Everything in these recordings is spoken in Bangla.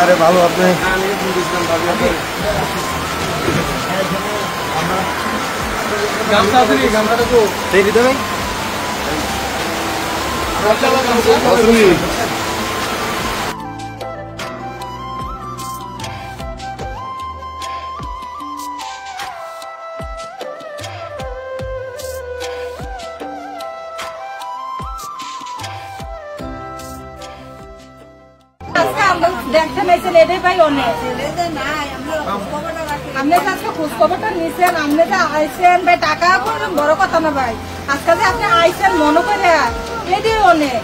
আরে ভালো আপনি দেখতে মেয়েছেন এটাই ভাই অনেক আপনি আজকে খোঁজ খবরটা নিয়েছেন আপনি যে আইসেন ভাই টাকা বড় কথা না ভাই আজকে যে আপনি আইসেন মনে করে এটাই অনেক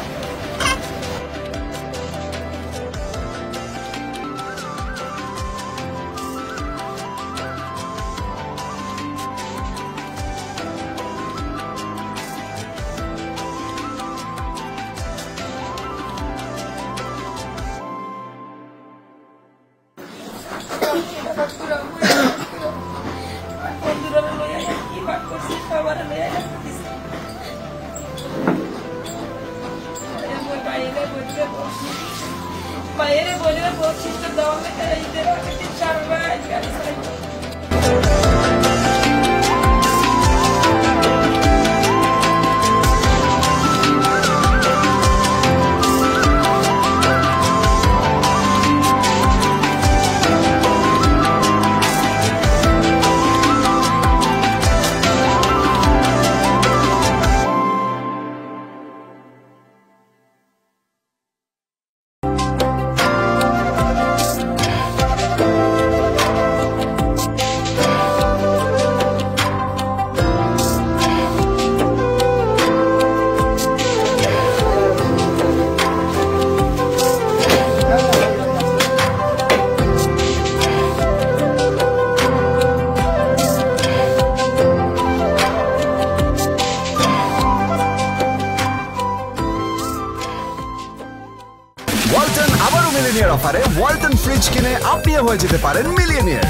বাইরে বলে বলছিস তো দাও ওয়ালটন আবারও মিলিয়নিয়ার অফারে ওয়ালটন ফ্রিজ কিনে আপনিও হয়ে যেতে পারেন মিলিয়নিয়ার।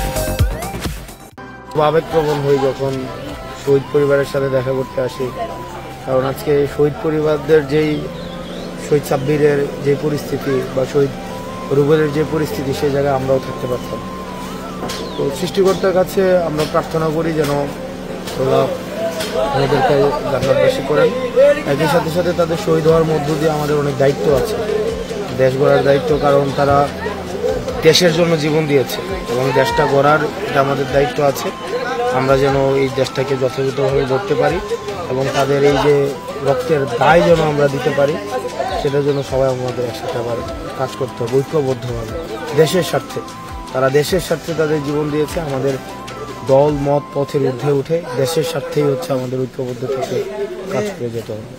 আবেগপ্রবণ হই যখন শহীদ পরিবারের সাথে দেখা করতে আসি, কারণ আজকে শহীদ পরিবারদের যেই শহীদ সাব্বিরের যে পরিস্থিতি বা শহীদ রুবেলের যে পরিস্থিতি সেই জায়গায় আমরাও থাকতে পারতাম। তো সৃষ্টিকর্তার কাছে আমরা প্রার্থনা করি যেন ওরা আমাদেরকে জান্নাতবাসী করেন। একই সাথে সাথে তাদের শহীদ হওয়ার মধ্য দিয়ে আমাদের অনেক দায়িত্ব আছে, দেশ গড়ার দায়িত্ব, কারণ তারা দেশের জন্য জীবন দিয়েছে এবং দেশটা গড়ার এটা আমাদের দায়িত্ব আছে। আমরা যেন এই দেশটাকে যথাযথভাবে গড়তে পারি এবং তাদের এই যে রক্তের দায় যেন আমরা দিতে পারি, সেটার জন্য সবাই আমাদের একসাথে আবার কাজ করতে হবে ঐক্যবদ্ধভাবে দেশের স্বার্থে। তারা দেশের স্বার্থে তাদের জীবন দিয়েছে, আমাদের দল মত পথের ঊর্ধ্বে উঠে দেশের স্বার্থেই হচ্ছে আমাদের ঐক্যবদ্ধ থেকে কাজ করে যেতে হবে।